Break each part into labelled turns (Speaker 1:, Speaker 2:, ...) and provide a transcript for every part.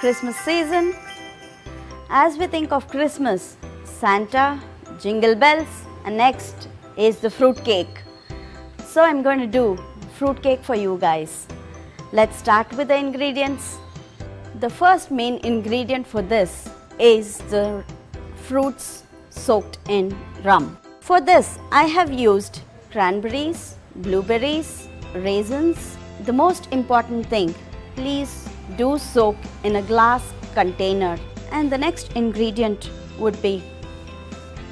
Speaker 1: Christmas season. As we think of Christmas, Santa, jingle bells, and next is the fruit cake. So I'm going to do fruit cake for you guys. Let's start with the ingredients. The first main ingredient for this is the fruits soaked in rum. For this, I have used cranberries, blueberries, raisins. The most important thing, please do soak in a glass container. And the next ingredient would be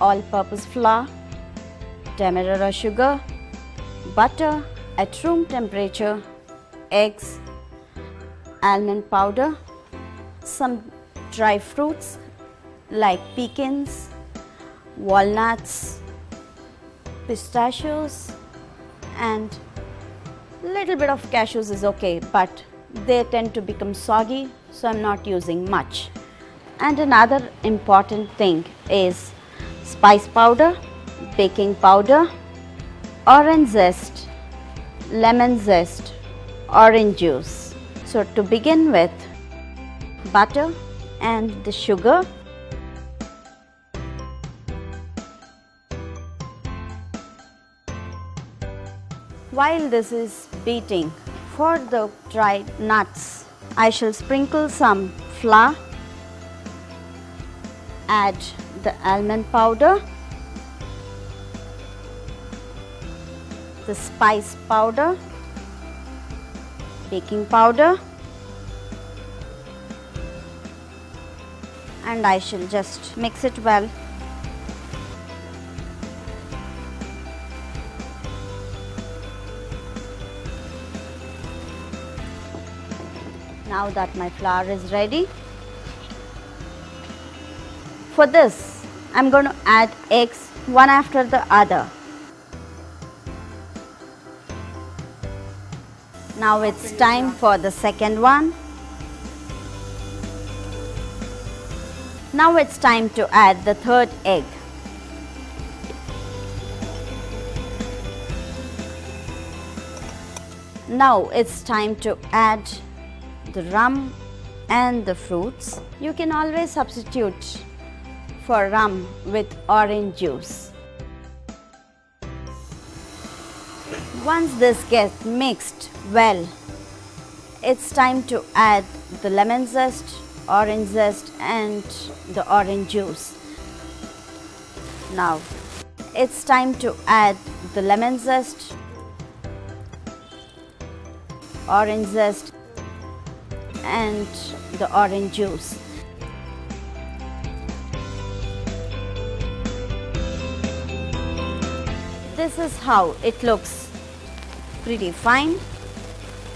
Speaker 1: all-purpose flour, Demerara sugar, butter at room temperature, eggs, almond powder, some dry fruits like pecans, walnuts, pistachios, and little bit of cashews is okay, but they tend to become soggy, so I'm not using much. And another important thing is spice powder, baking powder, orange zest, lemon zest, orange juice. So to begin with, butter and the sugar. While this is beating, for the dried nuts, I shall sprinkle some flour, add the almond powder, the spice powder, baking powder, and I shall just mix it well. Now that my flour is ready, for this I'm going to add eggs one after the other. Now it's time for the second one. Now it's time to add the third egg. Now it's time to add the rum and the fruits. You can always substitute for rum with orange juice. Once this gets mixed well, it's time to add the lemon zest, orange zest, and the orange juice. Now it's time to add the lemon zest, orange zest, and the orange juice. This is how it looks, pretty fine.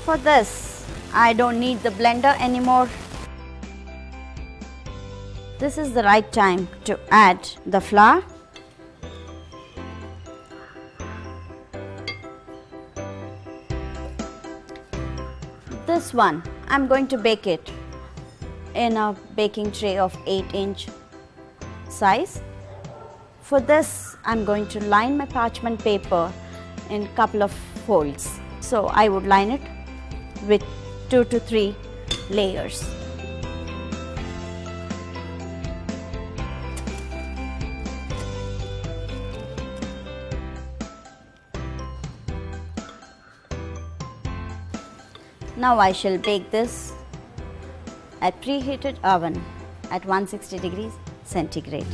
Speaker 1: For this, I don't need the blender anymore. This is the right time to add the flour. This one, I'm going to bake it in a baking tray of 8-inch size. For this, I'm going to line my parchment paper in couple of folds. So I would line it with 2 to 3 layers. Now I shall bake this at preheated oven at 160 degrees centigrade.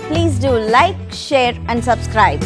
Speaker 1: Please do like, share and subscribe.